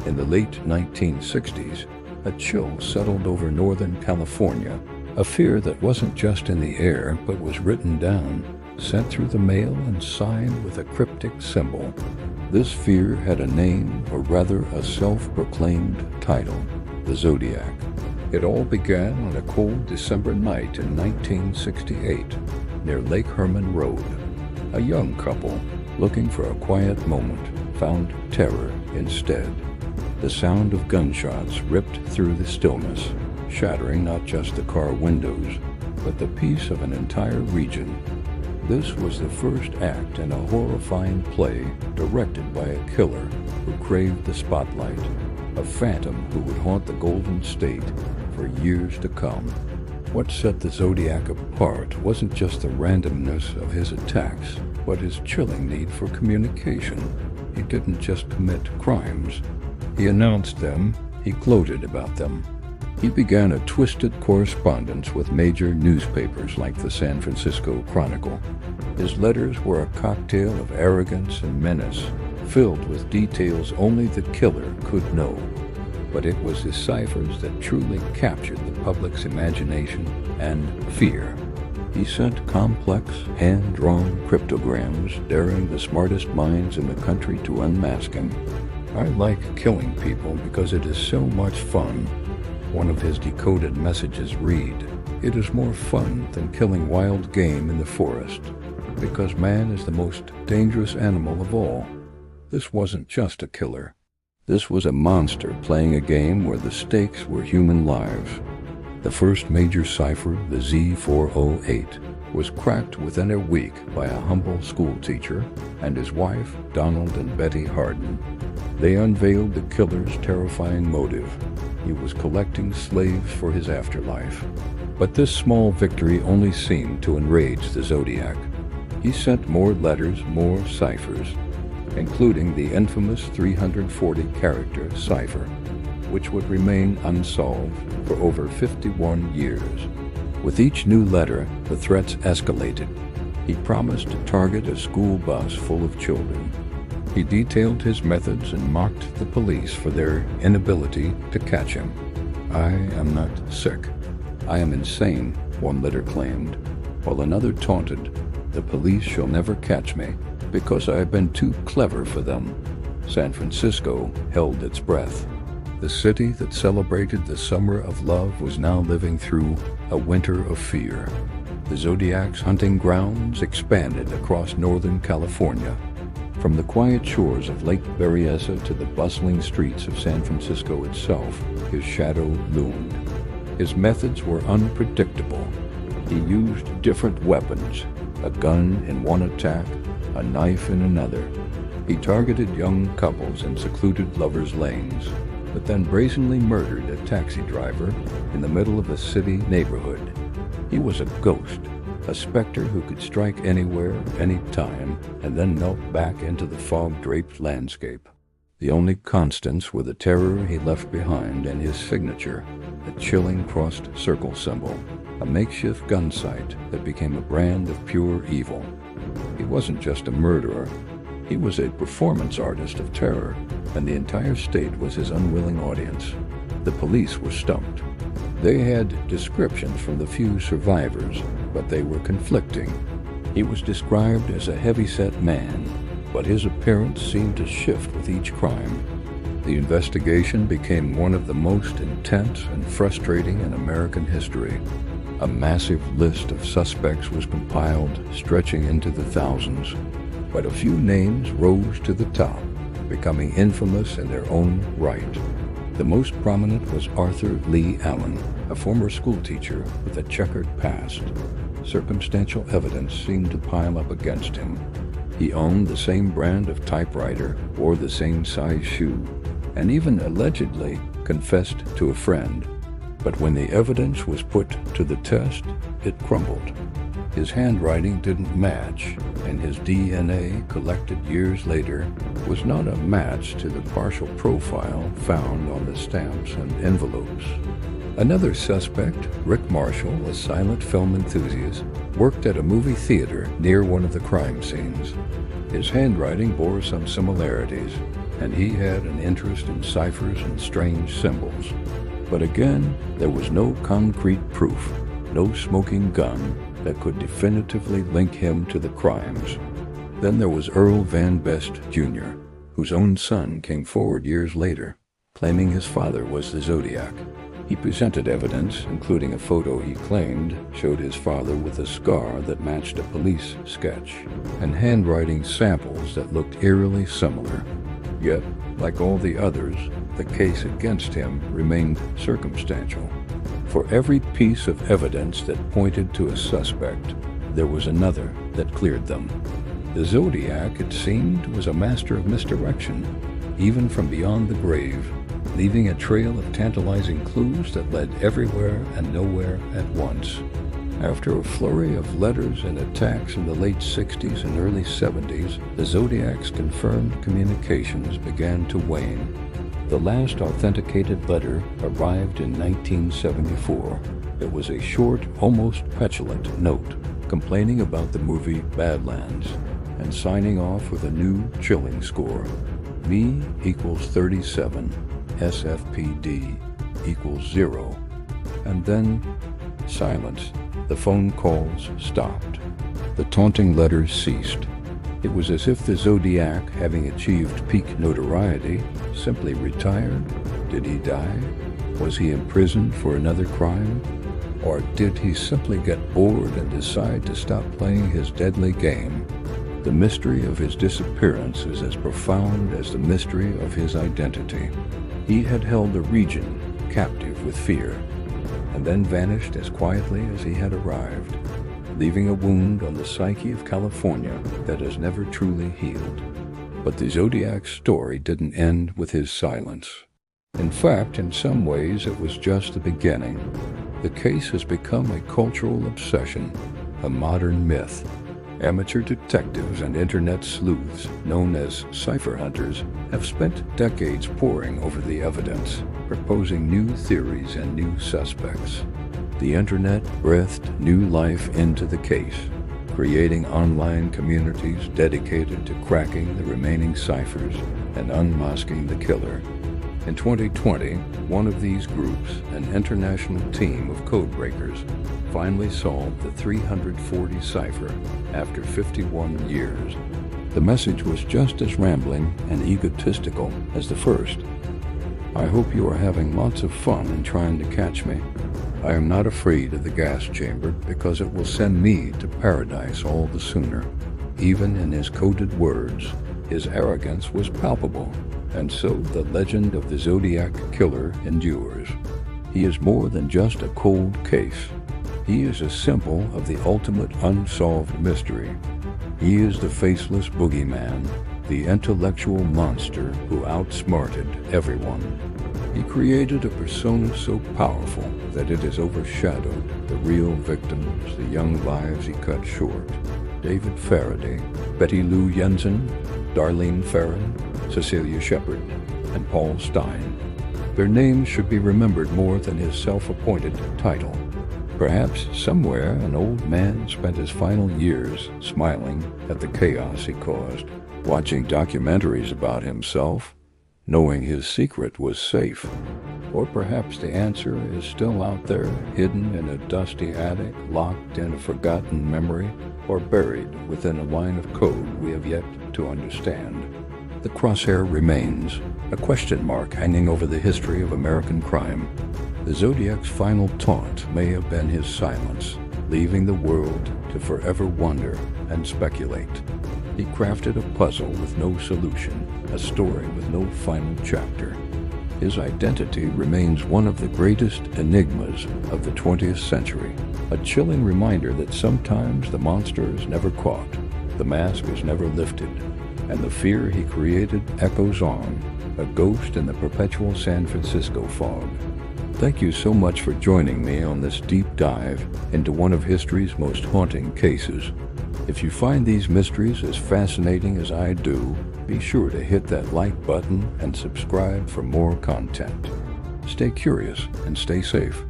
In the late 1960s, a chill settled over Northern California, a fear that wasn't just in the air but was written down, sent through the mail and signed with a cryptic symbol. This fear had a name, or rather a self-proclaimed title: the Zodiac. It all began on a cold December night in 1968, near Lake Herman Road. A young couple, looking for a quiet moment, found terror instead. The sound of gunshots ripped through the stillness, shattering not just the car windows, but the peace of an entire region. This was the first act in a horrifying play directed by a killer who craved the spotlight, a phantom who would haunt the Golden State for years to come. What set the Zodiac apart wasn't just the randomness of his attacks, but his chilling need for communication. He didn't just commit crimes. He announced them, he gloated about them. He began a twisted correspondence with major newspapers like the San Francisco Chronicle. His letters were a cocktail of arrogance and menace, filled with details only the killer could know. But it was his ciphers that truly captured the public's imagination and fear. He sent complex, hand-drawn cryptograms, daring the smartest minds in the country to unmask him. "I like killing people because it is so much fun." One of his decoded messages read, "It is more fun than killing wild game in the forest, because man is the most dangerous animal of all." This wasn't just a killer. This was a monster playing a game where the stakes were human lives. The first major cipher, the Z408, was cracked within a week by a humble schoolteacher and his wife, Donald and Betty Harden. They unveiled the killer's terrifying motive. He was collecting slaves for his afterlife. But this small victory only seemed to enrage the Zodiac. He sent more letters, more ciphers, including the infamous 340-character cipher, which would remain unsolved for over 51 years. With each new letter, the threats escalated. He promised to target a school bus full of children. He detailed his methods and mocked the police for their inability to catch him. "I am not sick. I am insane," one letter claimed, while another taunted, "The police shall never catch me because I have been too clever for them." San Francisco held its breath. The city that celebrated the summer of love was now living through a winter of fear. The Zodiac's hunting grounds expanded across Northern California. From the quiet shores of Lake Berryessa to the bustling streets of San Francisco itself, his shadow loomed. His methods were unpredictable. He used different weapons, a gun in one attack, a knife in another. He targeted young couples in secluded lovers' lanes, but then brazenly murdered a taxi driver in the middle of a city neighborhood. He was a ghost, a specter who could strike anywhere, any time, and then melt back into the fog-draped landscape. The only constants were the terror he left behind and his signature, a chilling crossed circle symbol, a makeshift gun sight that became a brand of pure evil. He wasn't just a murderer. He was a performance artist of terror, and the entire state was his unwilling audience. The police were stumped. They had descriptions from the few survivors, but they were conflicting. He was described as a heavy-set man, but his appearance seemed to shift with each crime. The investigation became one of the most intense and frustrating in American history. A massive list of suspects was compiled, stretching into the thousands. But a few names rose to the top, becoming infamous in their own right. The most prominent was Arthur Lee Allen, a former schoolteacher with a checkered past. Circumstantial evidence seemed to pile up against him. He owned the same brand of typewriter, wore the same size shoe, and even allegedly confessed to a friend. But when the evidence was put to the test, it crumbled. His handwriting didn't match, and his DNA, collected years later, was not a match to the partial profile found on the stamps and envelopes. Another suspect, Rick Marshall, a silent film enthusiast, worked at a movie theater near one of the crime scenes. His handwriting bore some similarities, and he had an interest in ciphers and strange symbols. But again, there was no concrete proof, no smoking gun that could definitively link him to the crimes. Then there was Earl Van Best, Jr., whose own son came forward years later, claiming his father was the Zodiac. He presented evidence, including a photo he claimed showed his father with a scar that matched a police sketch, and handwriting samples that looked eerily similar. Yet, like all the others, the case against him remained circumstantial. For every piece of evidence that pointed to a suspect, there was another that cleared them. The Zodiac, it seemed, was a master of misdirection, even from beyond the grave, leaving a trail of tantalizing clues that led everywhere and nowhere at once. After a flurry of letters and attacks in the late 60s and early 70s, the Zodiac's confirmed communications began to wane. The last authenticated letter arrived in 1974. It was a short, almost petulant note complaining about the movie Badlands and signing off with a new chilling score. Me equals 37, SFPD equals 0. And then silence. The phone calls stopped. The taunting letters ceased. It was as if the Zodiac, having achieved peak notoriety, simply retired. Did he die? Was he imprisoned for another crime? Or did he simply get bored and decide to stop playing his deadly game? The mystery of his disappearance is as profound as the mystery of his identity. He had held the region captive with fear, and then vanished as quietly as he had arrived, leaving a wound on the psyche of California that has never truly healed. But the Zodiac's story didn't end with his silence. In fact, in some ways, it was just the beginning. The case has become a cultural obsession, a modern myth. Amateur detectives and internet sleuths, known as cipher hunters, have spent decades poring over the evidence, proposing new theories and new suspects. The internet breathed new life into the case, creating online communities dedicated to cracking the remaining ciphers and unmasking the killer. In 2020, one of these groups, an international team of codebreakers, finally solved the 340 cipher after 51 years. The message was just as rambling and egotistical as the first. I hope you are having lots of fun in trying to catch me. I am not afraid of the gas chamber because it will send me to paradise all the sooner. Even in his coded words, his arrogance was palpable, and so the legend of the Zodiac Killer endures. He is more than just a cold case. He is a symbol of the ultimate unsolved mystery. He is the faceless boogeyman, the intellectual monster who outsmarted everyone. He created a persona so powerful that it has overshadowed the real victims, the young lives he cut short. David Faraday, Betty Lou Jensen, Darlene Ferrin, Cecilia Shepard, and Paul Stein. Their names should be remembered more than his self-appointed title. Perhaps somewhere an old man spent his final years smiling at the chaos he caused, watching documentaries about himself, knowing his secret was safe. Or perhaps the answer is still out there, hidden in a dusty attic, locked in a forgotten memory, or buried within a line of code we have yet to understand. The crosshair remains, a question mark hanging over the history of American crime. The Zodiac's final taunt may have been his silence, leaving the world to forever wonder and speculate. He crafted a puzzle with no solution, a story with no final chapter. His identity remains one of the greatest enigmas of the 20th century, a chilling reminder that sometimes the monster is never caught, the mask is never lifted, and the fear he created echoes on, a ghost in the perpetual San Francisco fog. Thank you so much for joining me on this deep dive into one of history's most haunting cases. If you find these mysteries as fascinating as I do, be sure to hit that like button and subscribe for more content. Stay curious and stay safe.